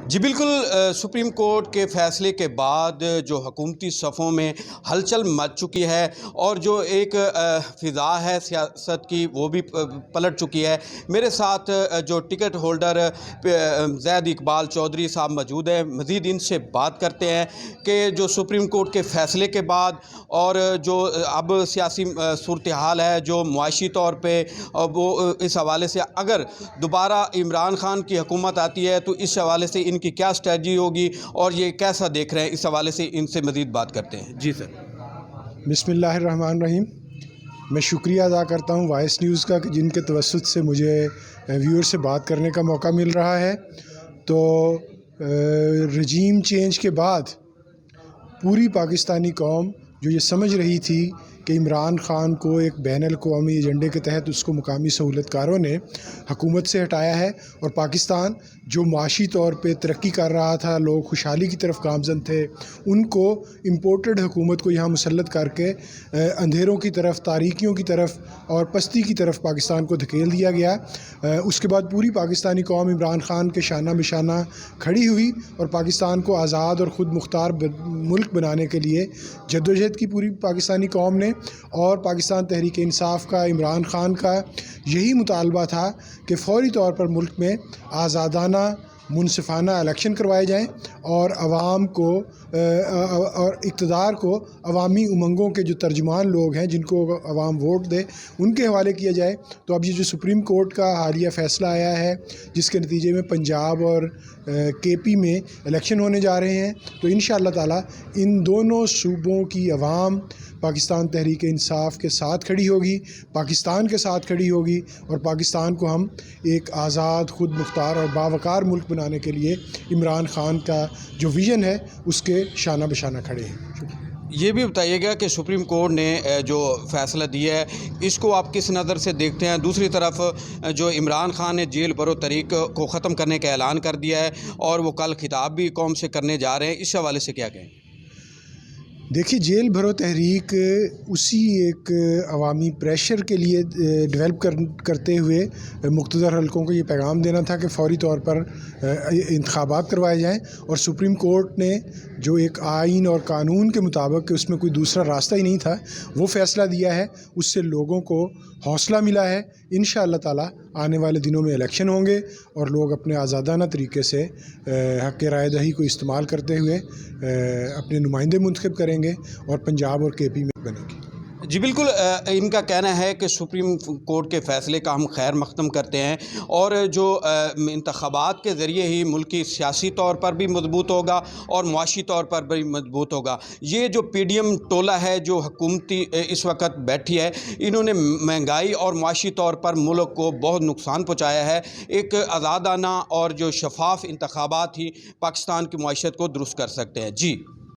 جی بالکل، supreme court کے فیصلے کے بعد جو حکومتی صفوں میں ہلچل مچ چکی ہے اور جو ایک فضا ہے سیاست کی وہ بھی پلٹ چکی ہے۔ میرے ساتھ جو ٹکٹ ہولڈر زید اقبال چودھری صاحب موجود ہیں، مزید ان سے بات کرتے ہیں کہ جو سپریم کورٹ کے فیصلے کے بعد اور جو اب سیاسی صورتحال ہے جو معاشی طور پہ وہ اس حوالے سے اگر دوبارہ عمران خان کی حکومت آتی ہے تو اس حوالے سے ان کی کیا اسٹریٹجی ہوگی اور یہ کیسا دیکھ رہے ہیں، اس حوالے سے ان سے مزید بات کرتے ہیں۔ جی سر۔ بسم اللہ الرحمن الرحیم۔ میں شکریہ ادا کرتا ہوں وائس نیوز کا کہ جن کے توسط سے مجھے ویور سے بات کرنے کا موقع مل رہا ہے۔ تو رجیم چینج کے بعد پوری پاکستانی قوم جو یہ سمجھ رہی تھی کہ عمران خان کو ایک بین الاقوامی ایجنڈے کے تحت اس کو مقامی سہولت کاروں نے حکومت سے ہٹایا ہے، اور پاکستان جو معاشی طور پہ ترقی کر رہا تھا، لوگ خوشحالی کی طرف گامزن تھے، ان کو امپورٹڈ حکومت کو یہاں مسلط کر کے اندھیروں کی طرف، تاریکیوں کی طرف اور پستی کی طرف پاکستان کو دھکیل دیا گیا۔ اس کے بعد پوری پاکستانی قوم عمران خان کے شانہ بشانہ کھڑی ہوئی اور پاکستان کو آزاد اور خود مختار ملک بنانے کے لیے جدوجہد کی پوری پاکستانی قوم نے۔ اور پاکستان تحریک انصاف کا، عمران خان کا یہی مطالبہ تھا کہ فوری طور پر ملک میں آزادانہ منصفانہ الیکشن کروائے جائیں اور عوام کو اور اقتدار کو عوامی امنگوں کے جو ترجمان لوگ ہیں جن کو عوام ووٹ دے ان کے حوالے کیا جائے۔ تو اب یہ جو سپریم کورٹ کا حالیہ فیصلہ آیا ہے جس کے نتیجے میں پنجاب اور کے پی میں الیکشن ہونے جا رہے ہیں، تو انشاءاللہ تعالی ان دونوں صوبوں کی عوام پاکستان تحریک انصاف کے ساتھ کھڑی ہوگی، پاکستان کے ساتھ کھڑی ہوگی، اور پاکستان کو ہم ایک آزاد، خود مختار اور باوقار ملک بنانے کے لیے عمران خان کا جو ویژن ہے اس کے شانہ بشانہ کھڑے ہیں۔ یہ بھی بتائیے گا کہ سپریم کورٹ نے جو فیصلہ دیا ہے اس کو آپ کس نظر سے دیکھتے ہیں؟ دوسری طرف جو عمران خان نے جیل بھرو تحریک کو ختم کرنے کا اعلان کر دیا ہے اور وہ کل خطاب بھی قوم سے کرنے جا رہے ہیں، اس حوالے سے کیا کہیں؟ دیکھیے، جیل بھرو تحریک اسی ایک عوامی پریشر کے لیے ڈیولپ کرتے ہوئے مقتدر حلقوں کو یہ پیغام دینا تھا کہ فوری طور پر انتخابات کروائے جائیں، اور سپریم کورٹ نے جو ایک آئین اور قانون کے مطابق کہ اس میں کوئی دوسرا راستہ ہی نہیں تھا وہ فیصلہ دیا ہے، اس سے لوگوں کو حوصلہ ملا ہے۔ انشاءاللہ تعالی آنے والے دنوں میں الیکشن ہوں گے اور لوگ اپنے آزادانہ طریقے سے حق رائے دہی کو استعمال کرتے ہوئے اپنے نمائندے منتخب کریں گے اور پنجاب اور کے پی میں بنے گی۔ جی بالکل، ان کا کہنا ہے کہ سپریم کورٹ کے فیصلے کا ہم خیر مقدم کرتے ہیں اور جو انتخابات کے ذریعے ہی ملکی سیاسی طور پر بھی مضبوط ہوگا اور معاشی طور پر بھی مضبوط ہوگا۔ یہ جو پی ڈی ایم ٹولہ ہے جو حکومتی اس وقت بیٹھی ہے، انہوں نے مہنگائی اور معاشی طور پر ملک کو بہت نقصان پہنچایا ہے۔ ایک آزادانہ اور جو شفاف انتخابات ہی پاکستان کی معیشت کو درست کر سکتے ہیں۔ جی